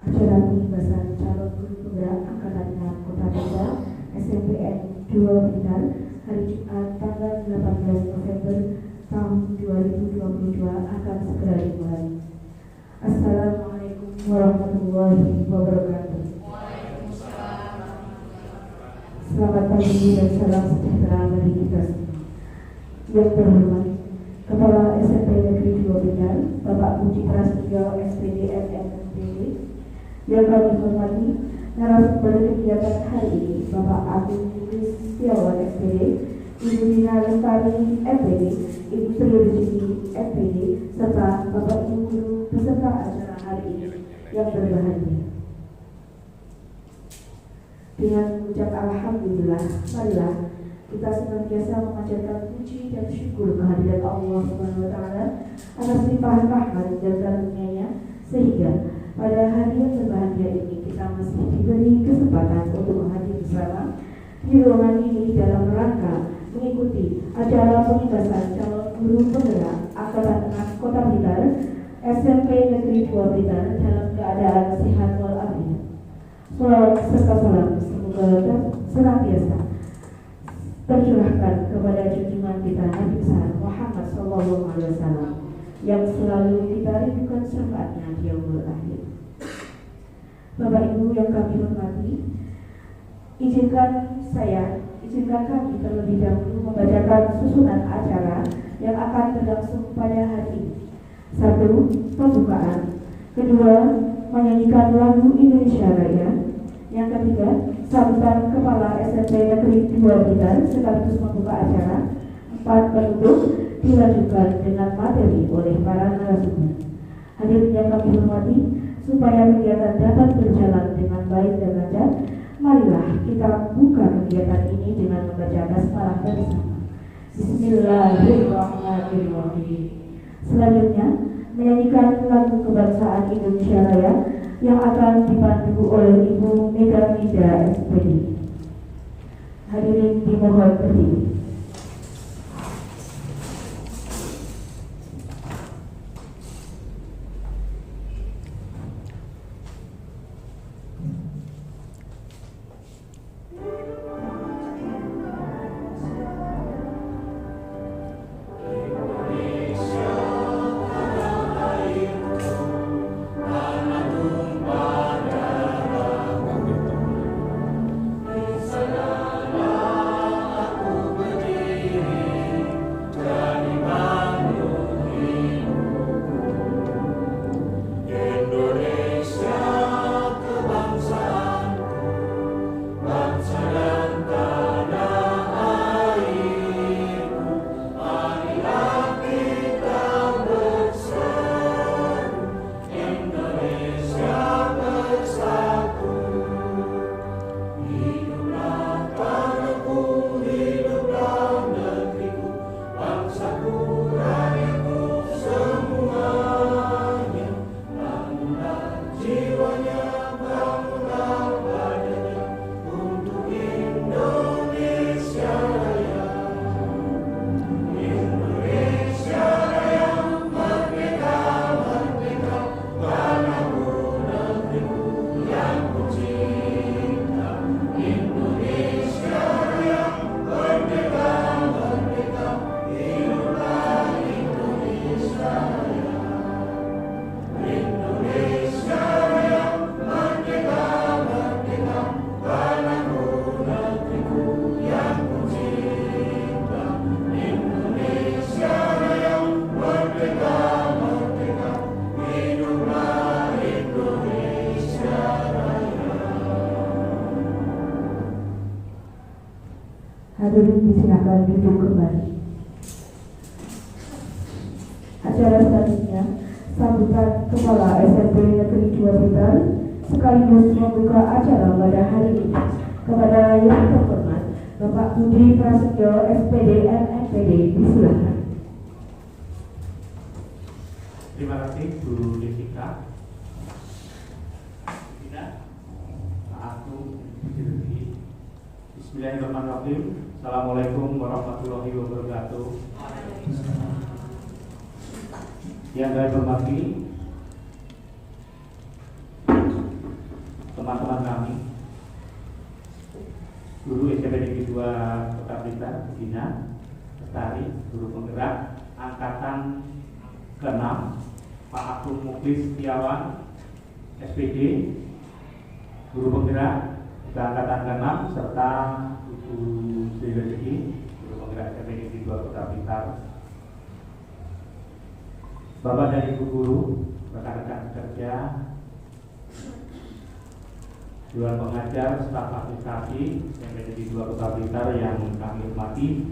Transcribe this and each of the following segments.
acara penugasan calon guru penggerak angkatan Kota Tegal SMPN 2 Blitar hari Jumat tanggal 18 November tahun 2022 akan segera dimulai. Assalamualaikum warahmatullahi wabarakatuh. Selamat pagi dan salam sejahtera bagi kita semua. Yang terhormat Kepala SMP Negeri 2 Blitar, Bapak Puji Prasetyo SPD MNPD. Yang kami hormati narasumber kegiatan hari ini, Bapak Agung Yulis Setiawan SPD, Ibu Dina Lestari MPD, Ibu Tri Rezeki MPD, serta Bapak Ibu Guru peserta acara hari ini yang berbahagia. Dengan mengucap Alhamdulillah, marilah kita senantiasa memanjatkan puji dan syukur kehadirat Allah Subhanahu wa Ta'ala atas limpahan rahmat dan karunia-Nya, sehingga pada hari yang berbahagia ini kita masih diberi kesempatan untuk hadir bersama di ruangan ini dalam rangka mengikuti acara penugasan calon guru penggerak angkatan 6 Kota Blitar SMP Negeri 2 Blitar dalam keadaan sehat walafiat. Salawat serta salam semoga senantiasa tercurahkan kepada junjungan kita Nabi besar Muhammad SAW yang selalu kita rindukan syafaatnya di yaumul akhir. Bapak Ibu yang kami hormati, izinkan kami terlebih dahulu membacakan susunan acara yang akan berlangsung pada hari ini. 1. Pembukaan. 2. Menyanyikan lagu Indonesia Raya. Yang ketiga, sambutan Kepala SMP Negeri 2 Blitar sekaligus membuka acara. 4. Penutup dilanjutkan dengan materi oleh para narasumber. Hadirin yang kami hormati, supaya kegiatan dapat berjalan dengan baik dan lancar, marilah kita buka kegiatan ini dengan membaca basmalah bersama. Bismillahirrahmanirrahim. Selanjutnya, menyanyikan lagu kebangsaan Indonesia Raya yang akan dipandu oleh Ibu Mega Mida SPD. Hadirin dimohon berdiri. Hadirin disilakan duduk kembali. Acara selanjutnya, sambutan Kepala SMP Negeri 2 Blitar sekaligus membuka acara pada hari ini. Kepada yang terhormat Bapak Puji Prasetyo SPD MNPD, disilakan. Terima kasih Bu Jessica. Pak Agung, Bismillahirrahmanirrahim. Assalamualaikum warahmatullahi wabarakatuh. Yang saya hormati 2 Kota Blitar, Gina Lestari, guru penggerak angkatan ke-6, Pak Agung Muklis Setiawan, SPD, guru penggerak angkatan ke-6, serta Ibu Sri Rezeki, guru penggerak SMP 2 Kota Blitar. Bapak dan Ibu guru, rekan-rekan kerja, Dewan Pengajar, staf aplikasi SMP 2 Kota Blitar yang kami hormati,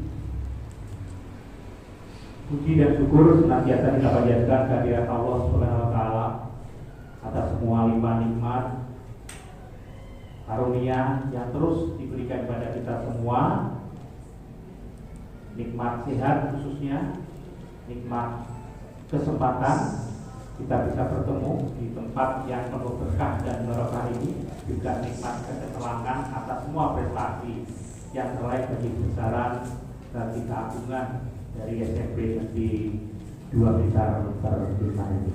puji dan syukur senantiasa kita panjatkan kehadirat Allah Subhanahu wa Ta'ala atas semua limpah nikmat karunia yang terus diberikan kepada kita semua, nikmat sehat khususnya, nikmat kesempatan kita bisa bertemu di tempat yang penuh berkah dan barokah ini, juga nikmat keselamatan atas semua prestasi yang terraih bagi besaran dan keagungan dari SMP Negeri 2 Blitar ini.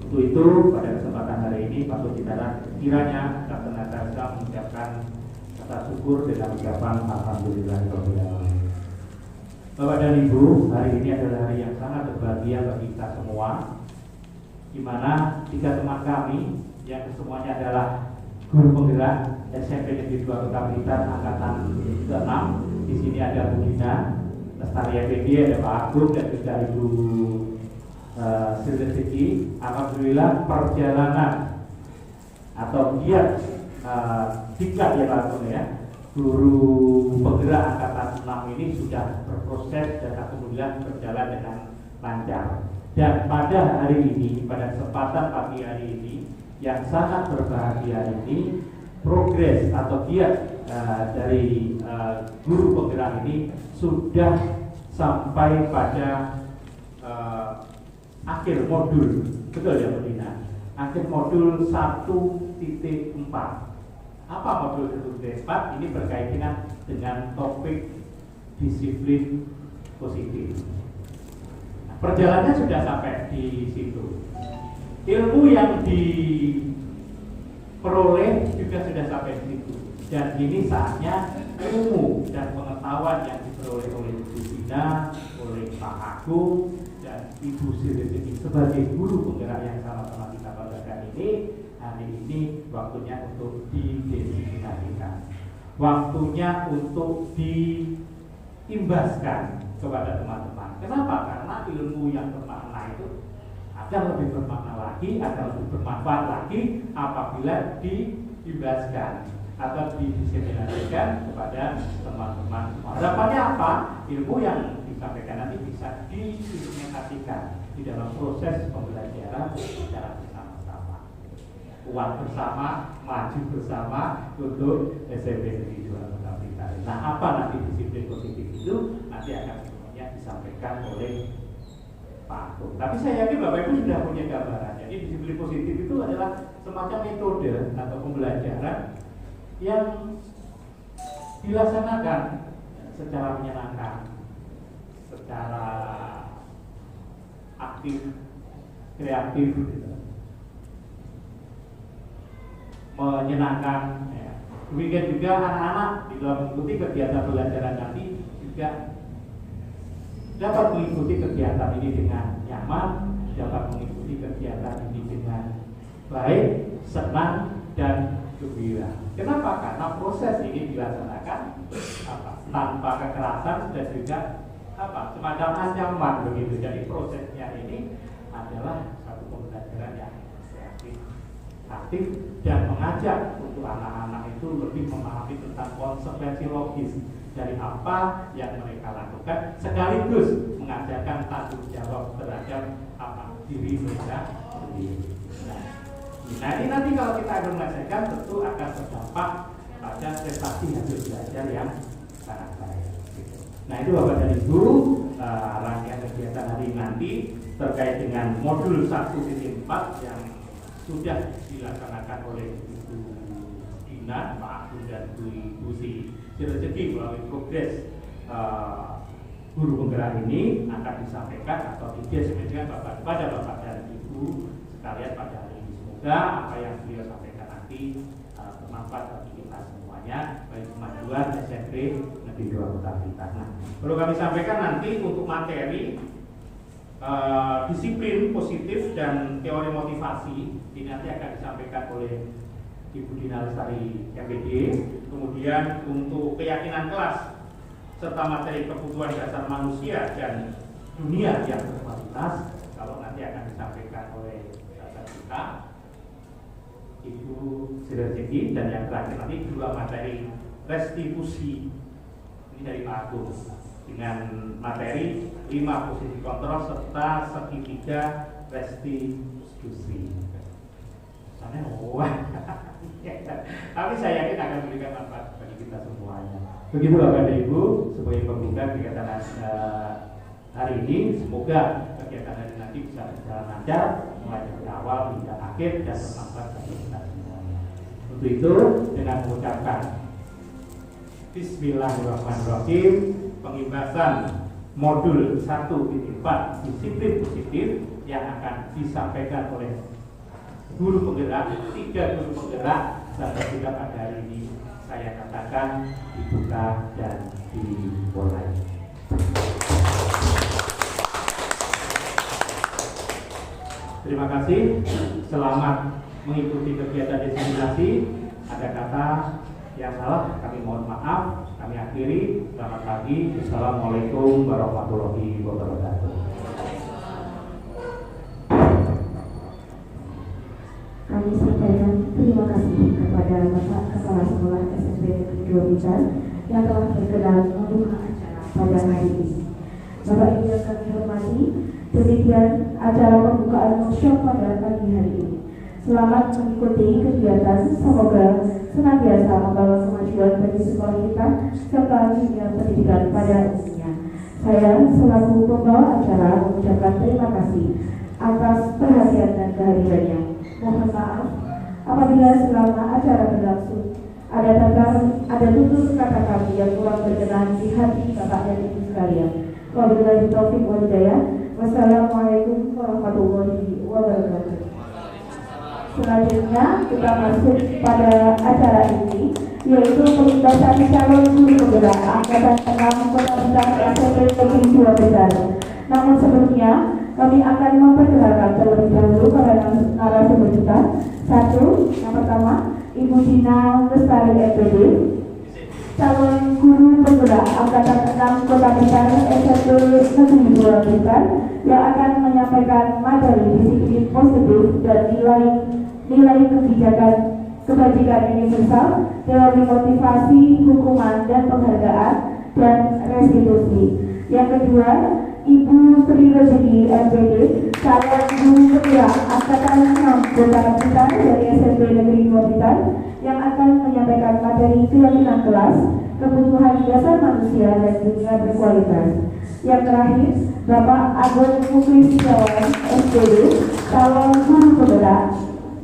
Untuk itu pada kesempatan hari ini patut kita kiranya kita senantiasa mengucapkan kata syukur dengan ucapan alhamdulillahirobbilalamin. Bapak dan Ibu, hari ini adalah hari yang sangat berbahagia bagi kita semua, di mana 3 teman kami yang kesemuanya adalah guru penggerak SMP Negeri 2 Kota Blitar angkatan ke-6. Di sini ada Bu Gina Lestari SPD, ada Pak Agung dan juga Ibu Sri Rezeki. Alhamdulillah perjalanan atau giat diklat ya Pak Agung ya, guru penggerak angkatan 6 ini sudah berproses dan alhamdulillah berjalan dengan lancar. Dan pada hari ini, pada kesempatan pagi hari ini yang sangat berbahagia ini, progres atau giat dari guru penggerak ini sudah sampai pada akhir modul, betul ya Bu Dina? Akhir modul 1.4. Apa modul 1.4? Ini berkaitan dengan topik disiplin positif. Perjalanannya sudah sampai di situ. Ilmu yang diperoleh juga sudah sampai di situ. Dan ini saatnya ilmu dan pengetahuan yang diperoleh oleh Ibu Dina, oleh Pak Agung dan Ibu Sri Rezeki sebagai guru penggerak yang sama-sama kita banggakan ini, hari ini waktunya untuk didedikasikan, waktunya untuk diimbaskan kepada teman-teman. Kenapa? Karena ilmu yang bermakna itu akan lebih bermakna lagi, akan lebih bermanfaat lagi apabila diimbaskan atau didiseminasikan kepada teman-teman semua. Harapannya apa? Ilmu yang disampaikan nanti bisa diimplementasikan di dalam proses pembelajaran secara bersama-sama. Kuat bersama, maju bersama untuk SMP Negeri 2 Kota Blitar. Nah, apa nanti disiplin positif itu nanti akan semuanya disampaikan oleh Pak Agung. Tapi saya yakin Bapak Ibu sudah punya gambaran. Jadi disiplin positif itu adalah semacam metode atau pembelajaran yang dilaksanakan secara menyenangkan, secara aktif, kreatif, gitu. Menyenangkan. Ya. Demikian juga anak-anak di dalam mengikuti kegiatan pembelajaran nanti juga dapat mengikuti kegiatan ini dengan nyaman, dapat mengikuti kegiatan ini dengan baik, senang, dan gembira. Kenapa? Karena proses ini dilaksanakan tanpa kekerasan dan juga semacam ancaman begitu. Jadi prosesnya ini adalah satu pembelajaran yang kreatif, aktif, dan mengajak untuk anak-anak itu lebih memahami tentang konsekuensi logis dari apa yang mereka lakukan, sekaligus mengajarkan tanggung jawab terhadap diri mereka sendiri. Nah, ini nanti kalau kita akan menyelesaikan tentu akan berdampak pada prestasi hasil belajar yang sangat baik. Nah, itu Bapak dan Ibu, rangkaian kegiatan hari nanti terkait dengan modul 1.4 yang sudah dilaksanakan oleh Ibu Dina, Pak Agung, dan Bu Sri Rezeki melalui progres guru penggerak ini akan disampaikan atau didistribusikan kepada Bapak dan Ibu sekalian pada hari ini. Semoga apa yang beliau sampaikan nanti bermanfaat bagi kita semuanya. banyak, baik kemajuan SMP Negeri 2 Kota Blitar. Nah, perlu kami sampaikan nanti untuk materi disiplin positif dan teori motivasi ini nanti akan disampaikan oleh Ibu Dina Lestari MPD. Kemudian untuk keyakinan kelas serta materi kebutuhan dasar manusia dan dunia yang berkualitas, kalau nanti akan disampaikan oleh sahabat kita Ibu Sirajeki, dan yang terakhir nanti dua materi restitusi ini dari Pak Agung dengan materi 5 posisi kontrol serta segitiga restitusi. Sana tapi saya yakin akan memberikan manfaat bagi kita semuanya. Begitu Bapak dan Ibu sebagai pembuka kegiatan hari ini. Semoga kegiatan hari nanti bisa berjalan lancar mulai dari awal hingga akhir dan bermanfaat bagi kita semuanya. Untuk itu dengan mengucapkan Bismillahirrahmanirrahim, pengimbasan modul 1.4 disiplin positif yang akan disampaikan oleh guru penggerak, 3 guru penggerak sampai kita pada hari ini saya katakan dibuka dan dimulai. Terima kasih, selamat mengikuti kegiatan diseminasi. Ada kata yang salah, kami mohon maaf. Kami akhiri. Selamat pagi. Assalamualaikum warahmatullahi wabarakatuh. Kami sampaikan terima kasih kepada Bapak Kepala Sekolah SMP Negeri 2 Blitar yang telah berkenan membuka acara pada hari ini. Bapak Ibu yang kami hormati, demikian acara pembukaan workshop pada pagi hari ini. Selamat mengikuti kegiatan, semoga senantiasa membawa kemajuan bagi sekolah kita serta dunia pendidikan pada umumnya. Saya selaku pembawa acara mengucapkan terima kasih atas perhatian dan kehadirannya. Mohon maaf apabila selama acara berlangsung ada tutur kata kami yang kurang berkenan di hati Bapak dan Ibu sekalian. Wabillahi taufiq wal hidayah. Wassalamualaikum warahmatullahi wabarakatuh. Selanjutnya kita masuk pada acara ini, yaitu pengimbasan calon guru penggerak angkatan 6 Kota Blitar SMP Negeri 2 Blitar. Namun sebelumnya kami akan memperkenalkan terlebih dahulu para narasumber kita. Satu, yang pertama Ibu Dina Lestari MPD, calon guru penggerak angkatan 6 Kota Blitar SMP Negeri 2 Blitar, yang akan menyampaikan materi disiplin positif dan nilai kebajikan universal, teori motivasi, hukuman dan penghargaan, dan restitusi. Yang kedua, Ibu Sri Rezeki MPD, calon guru penggerak angkatan 6 Kota Blitar dari SMP Negeri 2 Blitar, yang akan menyampaikan materi keyakinan kelas, kebutuhan dasar manusia dan dunia berkualitas. Yang terakhir, Bapak Agung Muklis Setiawan SPD, calon guru penggerak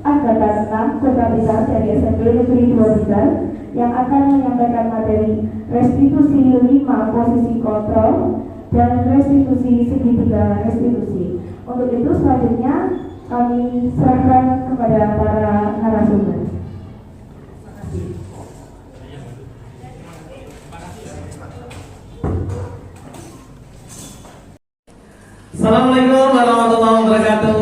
angkatan 6 Kota Blitar dari SMP Negeri 2 Blitar, yang akan menyampaikan materi restitusi 5 posisi kontrol dan restitusi segitiga restitusi. Untuk itu selanjutnya kami serahkan kepada para narasumber. Assalamualaikum warahmatullahi wabarakatuh.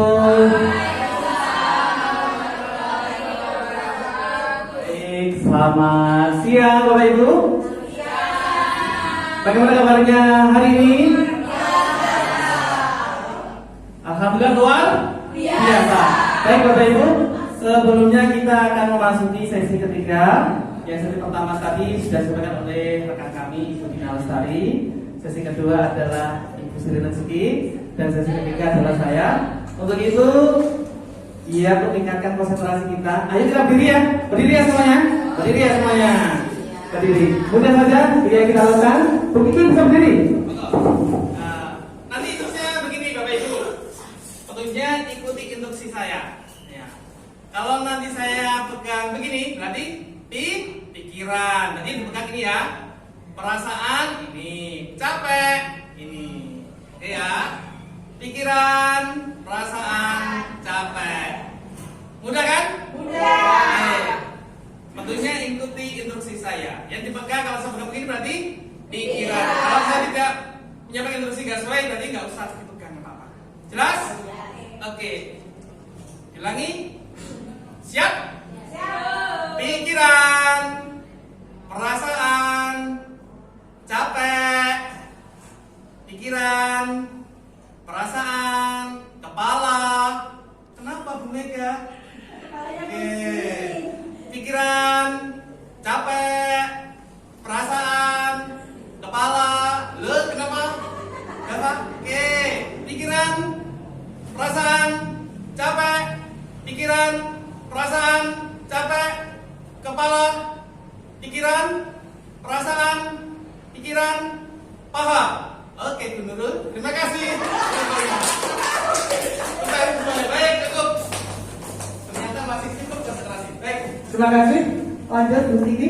Baik, selamat siang Bapak Ibu. Bagaimana kabarnya hari ini? Alhamdulillah luar biasa. Baik Bapak Ibu, sebelumnya kita akan memasuki sesi ketiga. Yang sesi pertama tadi sudah disampaikan oleh rekan kami Ibu Dina Lestari. Sesi kedua adalah Ibu Sri Rezeki, dan sesi ketiga adalah saya. Untuk itu, untuk meningkatkan konsentrasi kita, ayo kita berdiri ya semuanya, berdiri. Mudah saja, yang kita lakukan. Begitu bisa berdiri. Nanti terusnya begini Bapak Ibu, tentunya ikuti instruksi saya. Ya. Kalau nanti saya pegang begini, berarti pikiran. Nanti dipegang ini ya. Perasaan ini, capek ini, oke ya. Pikiran, perasaan, capek. Mudah kan? Mudah. Tentunya ikuti instruksi saya. dipegang. Kalau saya pegang begini berarti pikiran. Kalau saya tidak menyampaikan instruksi nggak sesuai, berarti nggak usah dipegang apa-apa. Jelas? Oke. Ulangi. Siap? Pikiran, perasaan, capek, pikiran, perasaan, kepala. Kenapa Bu Mega? Oke. Pikiran, capek, perasaan, kepala. Lo kenapa? Kenapa? Oke. Pikiran, perasaan, capek, pikiran, perasaan, capek, kepala, pikiran, perasaan, pikiran, paham. Oke, Bu Nurul. Terima kasih. Baik, cukup. Ternyata masih cukup konsentrasi. Baik. Terima kasih. Lanjut Bu Siti.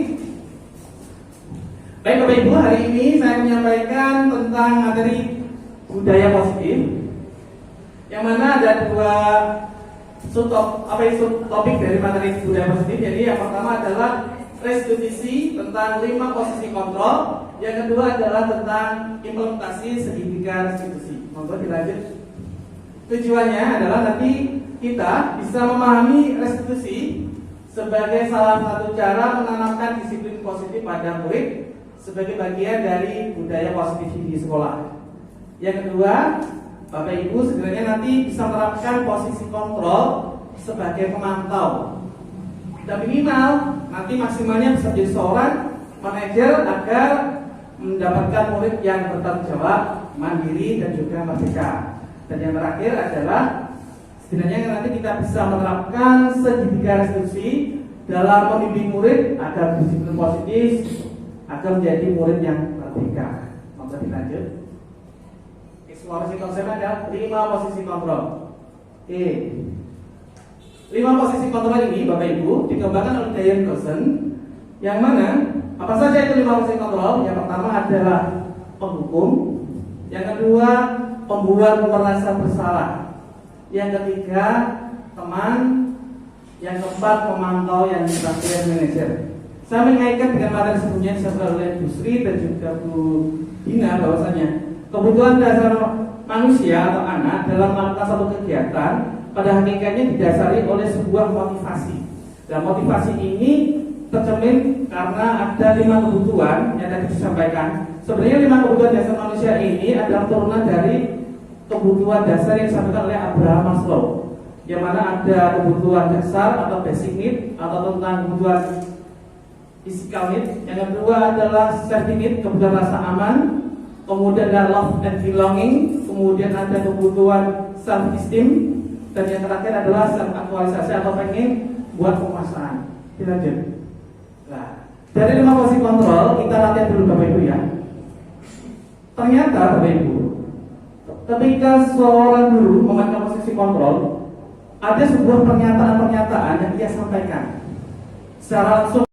Baik Bapak Ibu, hari ini saya menyampaikan tentang materi budaya positif. Yang mana ada dua subtopik dari materi budaya positif. Jadi yang pertama adalah restitusi tentang 5 posisi kontrol. Yang kedua adalah tentang implementasi segitiga restitusi. Monggo dilanjut. Tujuannya adalah nanti kita bisa memahami restitusi sebagai salah satu cara menanamkan disiplin positif pada murid sebagai bagian dari budaya positif di sekolah. Yang kedua, Bapak Ibu sebenarnya nanti bisa menerapkan posisi kontrol sebagai pemantau. Dan minimal nanti maksimalnya bisa jadi seorang manajer agar mendapatkan murid yang bertanggung jawab, mandiri dan juga merdeka. Dan yang terakhir adalah setidaknya nanti kita bisa menerapkan segitiga restitusi dalam membimbing murid agar disiplin positif agar menjadi murid yang merdeka. Monggo dilanjut. Eksplorasi konsepnya ada 5 posisi kontrol. Oke. 5 posisi kontrol ini Bapak Ibu dikembangkan oleh Diane Carson. Yang mana apa saja itu 5 posisi kontrol? Yang pertama adalah penghukum. Yang kedua pembuat merasa bersalah. Yang ketiga teman. Yang keempat pemantau. Yang terakhir manajer. Saya mengaitkan dengan materi sebelumnya disampaikan oleh Bu Sri dan juga Bu Dina bahwasanya kebutuhan dasar manusia atau anak dalam melakukan satu kegiatan pada hakikatnya didasari oleh sebuah motivasi. Dan motivasi ini tercermin karena ada 5 kebutuhan yang tadi disampaikan. Sebenarnya 5 kebutuhan dasar manusia ini adalah turunan dari kebutuhan dasar yang disampaikan oleh Abraham Maslow, yang mana ada kebutuhan dasar atau basic need atau tentang kebutuhan physical need. Yang kedua adalah safety need, kebutuhan rasa aman. Kemudian ada love and belonging. Kemudian ada kebutuhan self esteem. Dan yang terakhir adalah self aktualisasi atau pengen buat penguasaan. Dilanjut. Nah, dari 5 posisi kontrol kita latihan dulu Bapak Ibu ya. Ternyata Bapak Ibu, ketika seorang guru memakai posisi kontrol, ada sebuah pernyataan-pernyataan yang dia sampaikan secara langsung.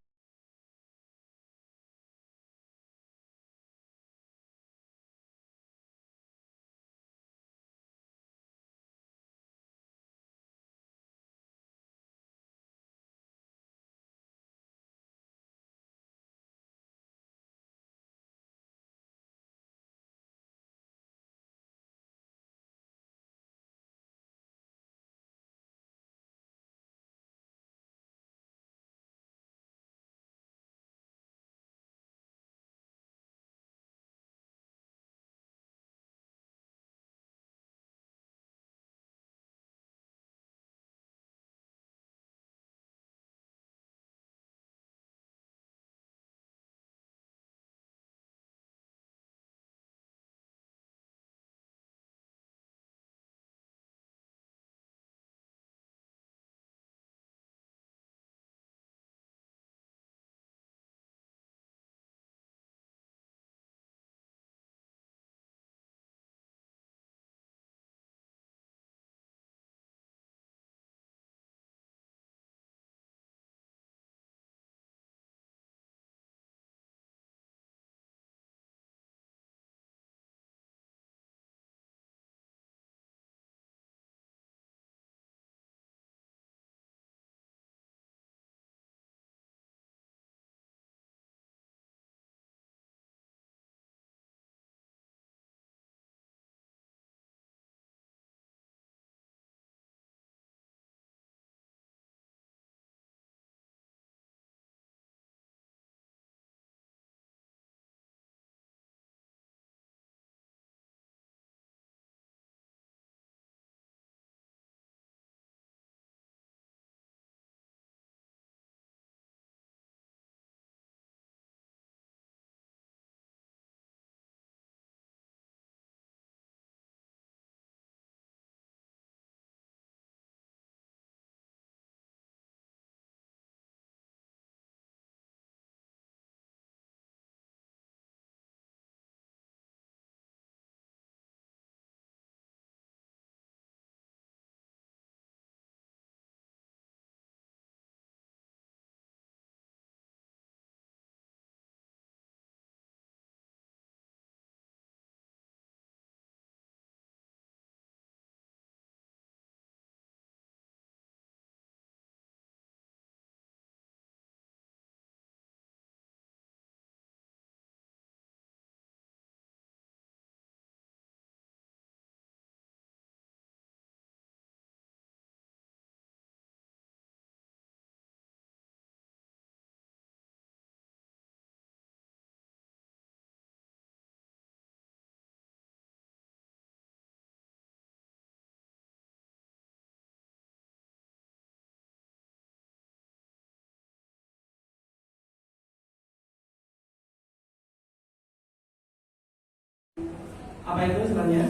Apa itu sebenarnya?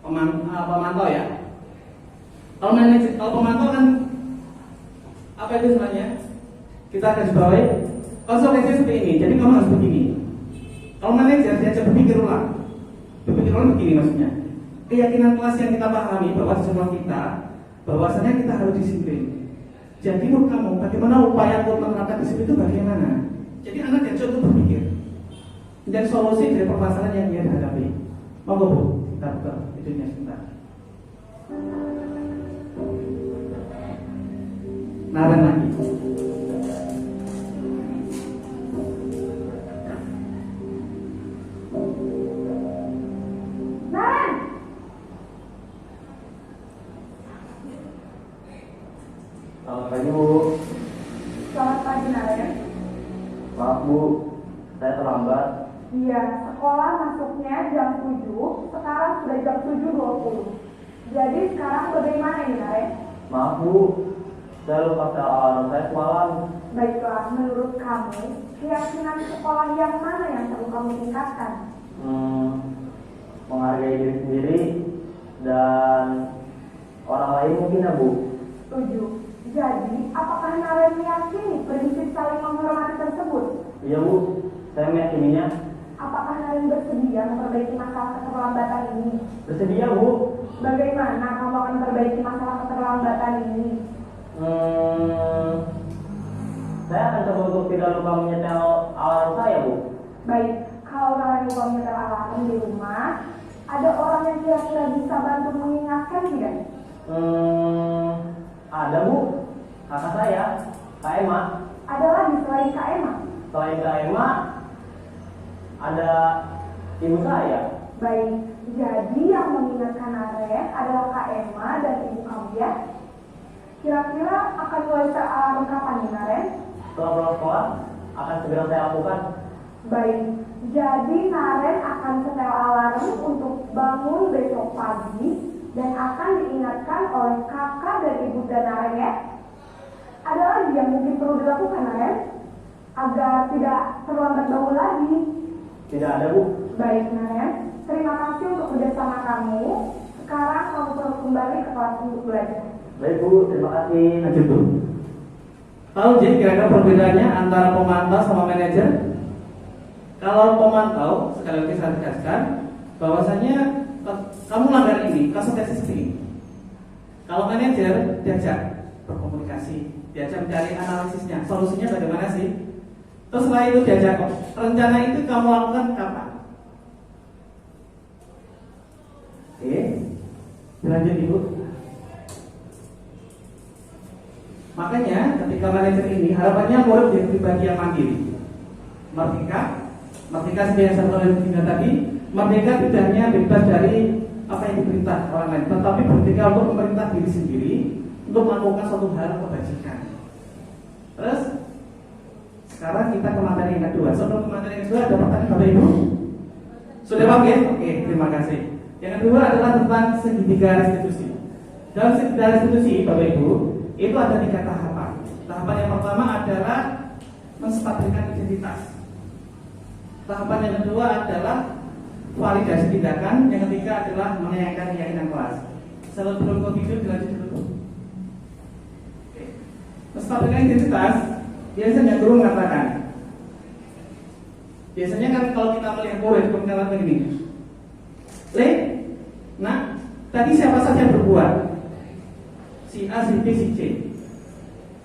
Pemantau ya. Kalau pemantau kan apa itu sebenarnya? Kita akan bawahi konsekuensi seperti ini. Jadi kamu harus begini. Kalau manajer diajak berpikir ulang begini maksudnya. Keyakinan kelas yang kita pahami bahwa semua kita bahwasanya kita harus disiplin. Jadi menurut kamu bagaimana upaya untuk menerapkan disiplin itu bagaimana? Jadi anak diajak untuk berpikir dan solusi dari permasalahan yang dia hadapi. Monggo Bu, kita buka videonya sebentar. Naren lagi. Selamat pagi Bu. Selamat pagi Naren. Maaf Bu, saya terlambat. Iya, sekolah masuknya jam 7, sekarang sudah jam 7.20. Jadi sekarang bagaimana ini Naren? Maaf Bu, saya lupa sel alarm saya semalam. Baiklah, menurut kamu, keyakinan sekolah yang mana yang perlu kamu tingkatkan? Menghargai diri sendiri dan orang lain mungkin ya Bu. Setuju. Jadi, apakah Naren meyakini prinsip saling menghormati tersebut? Iya Bu, saya meyakininya. Apakah Naren bersedia memperbaiki masalah keterlambatan ini? Bersedia Bu. Bagaimana kamu akan memperbaiki masalah keterlambatan ini? Saya akan coba untuk tidak lupa menyetel alarm saya Bu. Baik, kalau Naren lupa menyetel alarm di rumah, ada orang yang kira-kira bisa bantu mengingatkan tidak? Ada Bu, kakak saya, Kak Emma. Ada lagi selain Kak Emma? Selain Kak Emma, ada ibu saya. Baik, jadi yang mengingatkan Naren adalah Kak Emma dan ibu kamu ya? Kira-kira akan mulai alarm kapan nih Naren? Setelah pulang sekolah, akan segera saya lakukan. Baik, jadi Naren akan setel alarm untuk bangun besok pagi dan akan diingatkan oleh kakak dan ibu dan Naren ya. Ada lagi yang mungkin perlu dilakukan Naren agar tidak terlambat bangun lagi? Tidak ada Bu. Baik Naren, terima kasih untuk kerjasama kamu. Sekarang kamu perlu kembali ke kelas untuk belajar. Baik Bu, terima kasih. Lanjut Bu. Tahu jadi kira-kira perbedaannya antara pemantau sama manajer? Kalau pemantau, sekali lagi saya tegaskan bahwasanya kamu langgar ini, konsekuensi seperti ini. Kalau manajer diajak berkomunikasi, diajak mencari analisisnya, solusinya bagaimana sih? Terus setelah itu diajak, rencana itu kamu lakukan kapan? Oke, lanjut Ibu. Makanya ketika manajer ini harapannya murid jadi pribadi yang mandiri, merdeka seperti yang saya sampaikan tadi, merdeka tidak hanya bebas dari apa yang diperintah orang lain, tetapi merdeka untuk memerintah diri sendiri untuk melakukan suatu hal kebajikan. Terus sekarang kita ke materi yang kedua. Sebelum ke materi yang kedua ada pertanyaan Bapak Ibu? Sudah paham ya? Oke, terima kasih. Yang kedua adalah tentang segitiga restitusi. Dalam segitiga restitusi Bapak Ibu itu ada 3 tahapan. Tahapan yang pertama adalah menstabilkan identitas. Tahapan yang kedua adalah validasi tindakan. Yang ketiga adalah menayangkan keyakinan kelas. Sebelum kau tidur dilanjut dulu. Oke. Menstabilkan identitas biasanya guru mengatakan. Biasanya kan kalau kita melihat murid mengatakan begini. Nah, tadi siapa saja yang berbuat? Si A, si B, si C.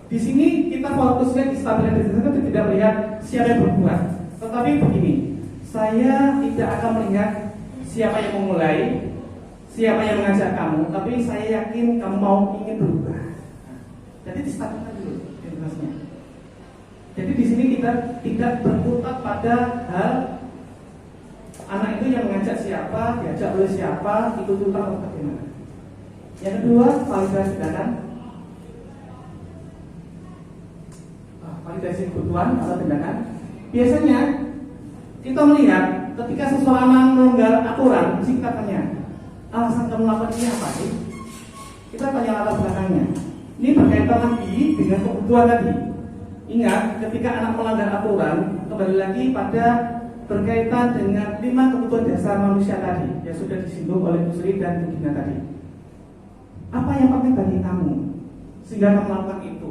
Di sini kita fokusnya di stabilitas itu tidak melihat siapa yang berbuat, tetapi begini, saya tidak akan melihat siapa yang memulai, siapa yang mengajak kamu, tapi saya yakin kamu ingin berubah. Jadi distabilkan dulu identitasnya. Jadi di sini kita tidak berkutat pada hal anak itu yang mengajak siapa, diajak oleh siapa, ikut-ikutan atau bagaimana. Yang kedua, validasi tindakan. Validasi kebutuhan atau tindakan. Biasanya kita melihat ketika seseorang melanggar aturan, mesti kita tanya, alasan kamu melakukan ini apa sih? Kita tanya latar belakangnya. Ini berkaitan lagi dengan kebutuhan tadi. Ingat, ketika anak melanggar aturan, kembali lagi pada berkaitan dengan 5 kebutuhan dasar manusia tadi yang sudah disinggung oleh Bu Sri dan Bu Gina tadi. Apa yang penting bagi kamu sehingga kamu melakukan itu?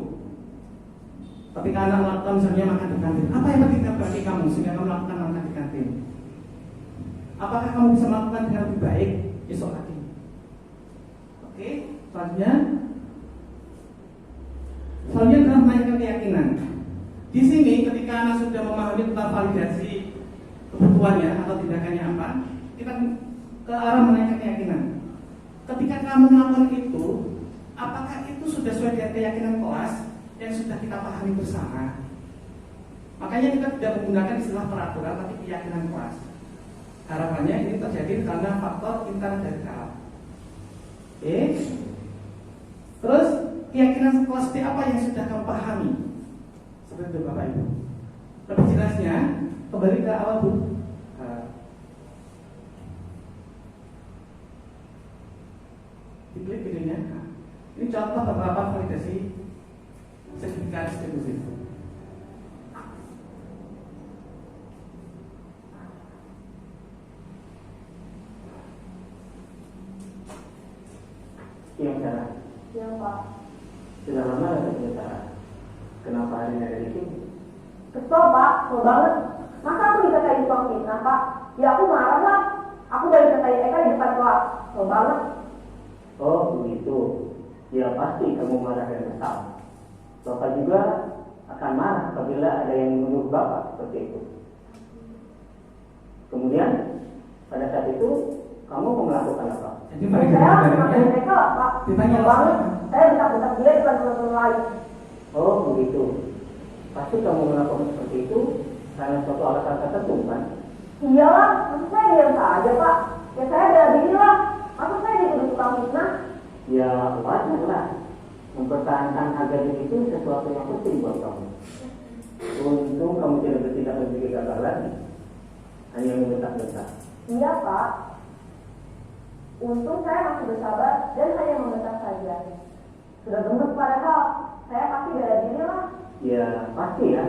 Ketika anak melakukan misalnya makan di kantin, apa yang penting bagi kamu sehingga kamu melakukan makan di kantin? Apakah kamu bisa melakukan dengan lebih baik esok lagi? Oke, selanjutnya adalah menaikkan keyakinan. Di sini ketika anak sudah memahami tentang validasi kebutuhannya atau tindakannya apa, kita ke arah menaikkan keyakinan. Ketika kamu melakukan itu, apakah itu sudah sesuai dengan keyakinan kelas yang sudah kita pahami bersama? Makanya kita tidak menggunakan istilah peraturan tapi keyakinan kelas. Harapannya ini terjadi karena faktor internal dari kelas. Oke. Terus keyakinan kelas seperti apa yang sudah kamu pahami? Seperti itu Bapak Ibu. Lebih jelasnya kembali ke awal Bu. Diklik videonya. Ini contoh beberapa validasi sertifikat distribusi. Iya, cara. Ya Pak. Sudah lama ada bicara. Kenapa hari ini ada di sini? Kesel Pak, kesel banget. Masa aku dikatain tukang fitnah Pak? Ya aku marah lah. Aku dari dikatain Eka di depan kelas. Kesel banget. Oh begitu. Ya pasti kamu marah dan kesal. Bapak juga akan marah apabila ada yang menuduh Bapak seperti itu. Kemudian pada saat itu kamu mau melakukan apa? Jadi mereka Saya dari ngatain Eka lah Pak. ditanya Kesel banget. Saya bentak-bentak dia di depan teman-teman lain. Oh begitu. Pasti kamu melakukan seperti itu karena suatu alasan tertentu kan? Iyalah, maksud saya diam saja Pak. Ya saya bela diri lah. Maksud saya dituduh tukang fitnah. Ya wajar lah. Mempertahankan harga diri itu sesuatu yang penting buat kamu. Untung kamu tidak bertindak lebih gagal lagi. Hanya membentak-bentak. Iya Pak. Untung saya masih bersabar dan hanya membentak saja. Sudah gemuk padahal. Saya pasti bela diri lah. Ya pasti ya.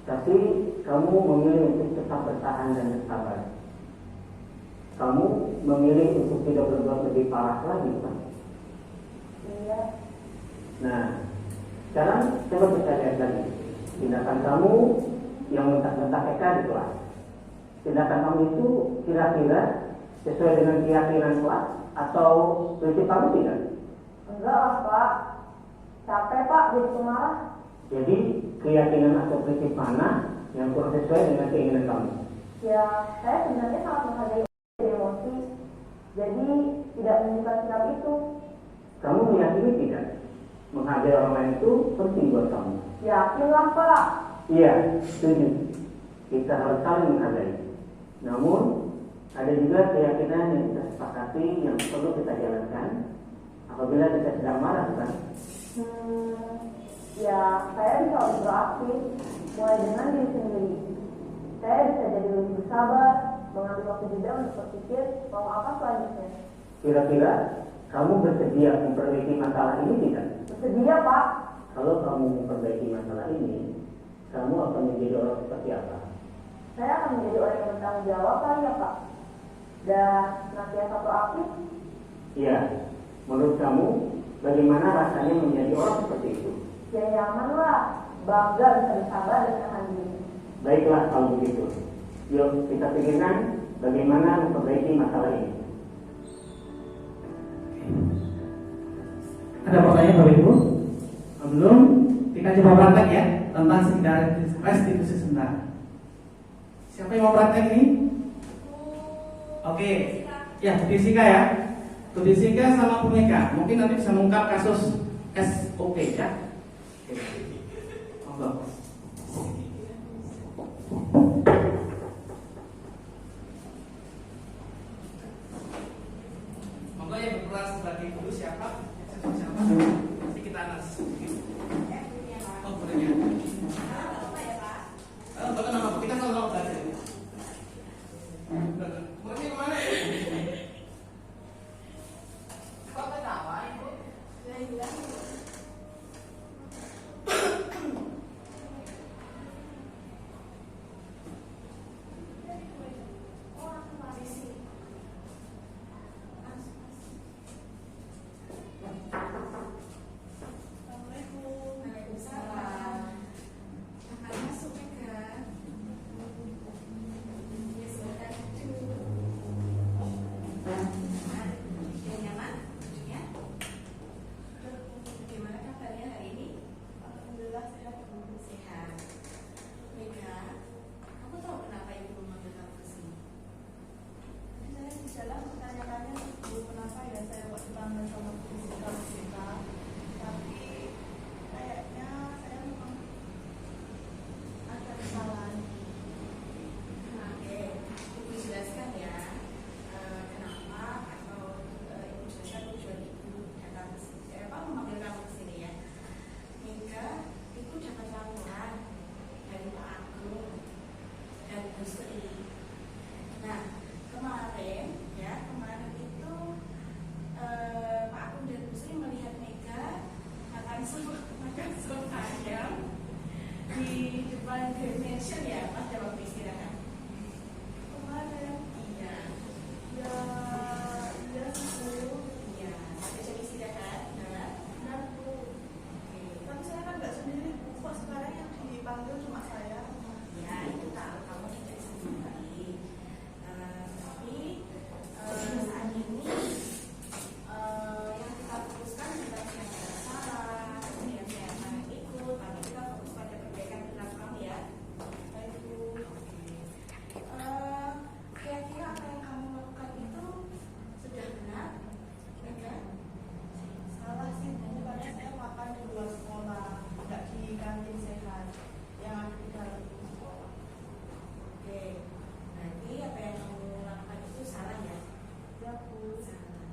Tapi kamu memilih untuk tetap bertahan dan bersabar. Kamu memilih untuk tidak berbuat lebih parah lagi kan? Iya. Nah, sekarang coba kita lihat lagi tindakan kamu yang bentak-bentak Eka di kelas. Tindakan kamu itu kira-kira sesuai dengan keyakinan kelas atau prinsip kamu tidak? Enggak lah Pak. Capek Pak jadi pemarah. Jadi keyakinan atau prinsip mana yang kurang sesuai dengan keinginan kamu? Ya, saya sebenarnya sangat menghargai emosi. Jadi tidak menunjukkan sikap itu. Kamu meyakini tidak? Menghargai orang lain itu penting buat kamu. Yakinlah Pak. Iya, setuju. Kita harus saling menghargai. Namun ada juga keyakinan yang kita sepakati yang perlu kita jalankan apabila kita sedang marah, kan? Ya, saya bisa lebih proaktif mulai dengan diri sendiri. Saya bisa jadi lebih bersabar, mengambil waktu jeda untuk berpikir mau apa selanjutnya. Kira-kira kamu bersedia memperbaiki masalah ini tidak? Bersedia Pak. Kalau kamu memperbaiki masalah ini, kamu akan menjadi orang seperti apa? Saya akan menjadi orang yang bertanggung jawab kali ya Pak. Dan senantiasa proaktif. Iya. Menurut kamu, bagaimana rasanya menjadi orang seperti itu? Ya nyaman lah, bangga bisa bersabar dan menahan diri. Baiklah kalau begitu. Yuk kita pikirkan bagaimana memperbaiki masalah ini. Ada pertanyaan Bapak Ibu? Belum? Kita coba praktek ya tentang sekedar restitusi sebentar. Siapa yang mau praktek ini? Oke. Ya, Bu Jessica ya. Bu Jessica sama Bu Mega. Mungkin nanti bisa mengungkap kasus SOP ya. Monggo. Monggo yang berperan sebagai guru siapa? Nanti kita analisis sedikit. Oh, boleh ya. Bapak nama kita sama belajar. Mungkin kemana ya? Bapak nama Ibu? Saya bilang. makan sop ayam di depan Grand Mansion ya pada waktu istirahat. Kemarin? Iya. Ya, iya Bu. Iya. Sampai jam istirahat. Nah, Bu. Tapi saya kan nggak sendiri. Kok sekarang yang dipanggil cuma saya? Ya, itu tahu kamu tidak sendiri. Tapi saat ini yang kita fokuskan bukan siapa yang salah, kemudian siapa yang ikut, tapi kita fokus pada perbaikan perilaku kamu ya. Baik Bu. Kira-kira apa yang kamu lakukan itu sudah benar? Enggak? Salah sih Bu, karena saya makan di luar sekolah, tidak di kantin sehat yang ada di dalam sekolah. Oke, berarti apa yang kamu lakukan itu salah ya? Ya Bu, salah.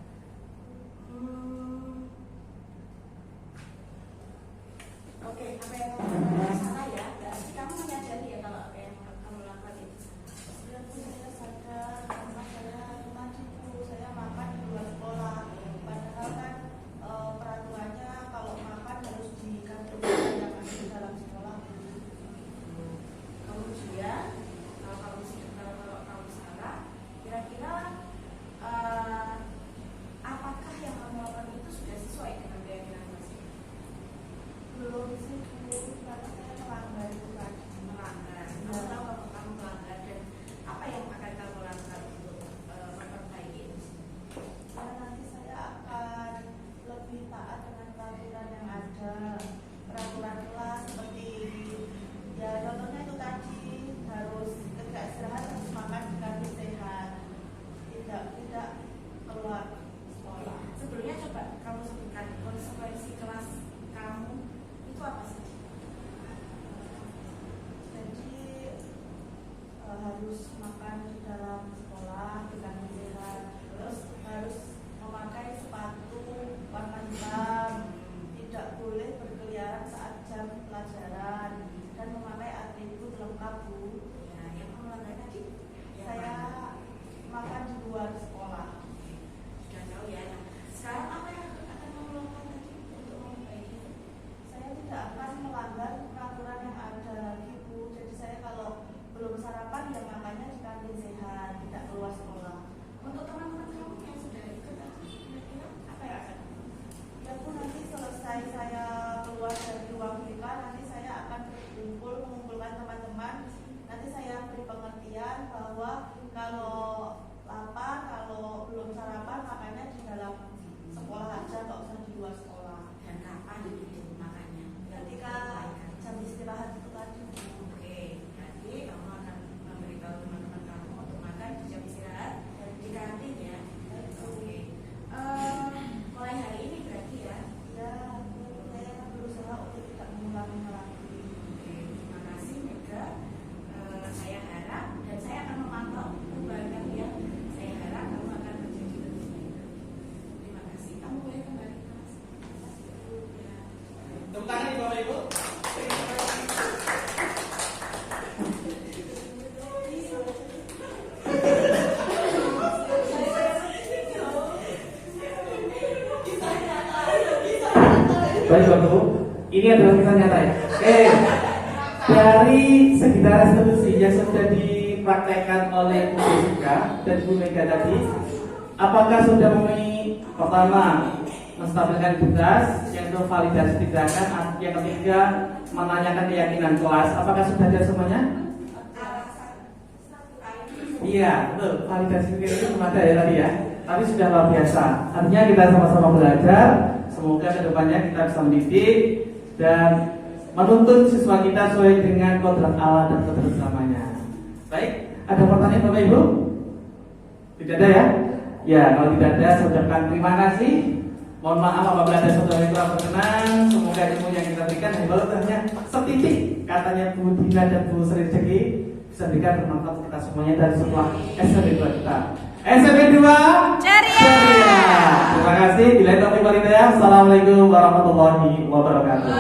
Oke, apa yang kamu lakukan salah ya? Berarti kamu menyadari ya kalau apa yang kamu lakukan itu salah. Ya Bu, saya sadar karena saya tadi Bu, saya makan di luar sekolah. Padahal kan peraturannya kalau makan harus di kantin yang ada di dalam sekolah. Kemudian kalau kamu salah, kira-kira apakah yang kamu lakukan itu sudah sesuai dengan keyakinan masing? Belum sih Bu, karena saya melanggar itu kan. Melanggar. Kamu tahu kalau kamu melanggar dan apa yang akan kamu lakukan untuk memperbaiki itu? Ya nanti saya akan lebih taat dengan peraturan yang ada. Peraturan kelas seperti ya contohnya itu tadi harus ketika istirahat harus makan di kantin sehat. Tidak keluar sekolah. Sebelumnya coba kamu sebutkan konsekuensi kelas kamu itu apa sih? Jadi harus makan di dalam sekolah di kantin sehat, terus harus memakai sepatu warna hitam, tidak boleh berkeliaran saat jam pelajaran dan memakai atribut lengkap Bu. Ya, yang kamu lakukan tadi? Saya makan di luar sekolah. Sudah tahu ya. Nah, sekarang apa yang akan kamu lakukan tadi untuk memperbaiki? Saya tidak akan melanggar peraturan yang ada lagi Bu. Jadi saya kalau belum sarapan ya makannya di kantin sehat, tidak keluar sekolah. Untuk teman-teman kamu yang sudah ikut tadi, kira-kira apa yang akan? Ya Bu, nanti selesai saya keluar dari ruang BK, nanti saya akan mengumpulkan teman-teman. Nanti saya beri pengertian bahwa kalau lapar, kalau belum sarapan makannya di dalam sekolah aja, nggak usah di luar sekolah. Dan kapan itu makannya? Ketika jam istirahat itu tadi. Oke, jadi kamu akan memberitahu teman-teman kamu untuk makan di jam istirahat di kantin ya. Oke. Mulai hari ini berarti ya? Ya, saya akan berusaha untuk tidak mengulangi lagi. Oke, terima kasih Mega. Saya harap dan saya akan memantau perubahan kalian. Saya harap kamu akan menjadi lebih baik. Terima kasih. Kamu boleh kembali ke kelas. Terima kasih Bu. Ya. Tepuk tangan nih Bapak Ibu. Baik Bapak Ibu, ini adalah kisah nyata ya. Dari sekitar resolusi yang sudah dipraktekkan oleh Bu Jessica dan Bu Mega tadi, apakah sudah memenuhi pertama menstabilkan identitas, yang kedua validasi tindakan, yang ketiga menanyakan keyakinan kelas, apakah sudah ada semuanya? Iya, betul. Validasi itu belum ada ya tadi ya, tapi sudah luar biasa. Artinya kita sama-sama belajar. Semoga kedepannya kita bisa mendidik dan menuntun siswa kita sesuai dengan kodrat Allah dan kodrat selamanya. Baik, ada pertanyaan Bapak Ibu? Tidak ada ya? Ya, kalau tidak ada, saya ucapkan terima kasih. Mohon maaf apabila ada sesuatu yang kurang berkenan. Semoga ilmu yang kita berikan hanya setitik, katanya Bu Dina dan Bu Sri Rezeki, bisa berikan bermanfaat kita semuanya dari sebuah SMP 2 kita. SMP 2 Ceria. Terima kasih. Bila itu Assalamualaikum warahmatullahi wabarakatuh.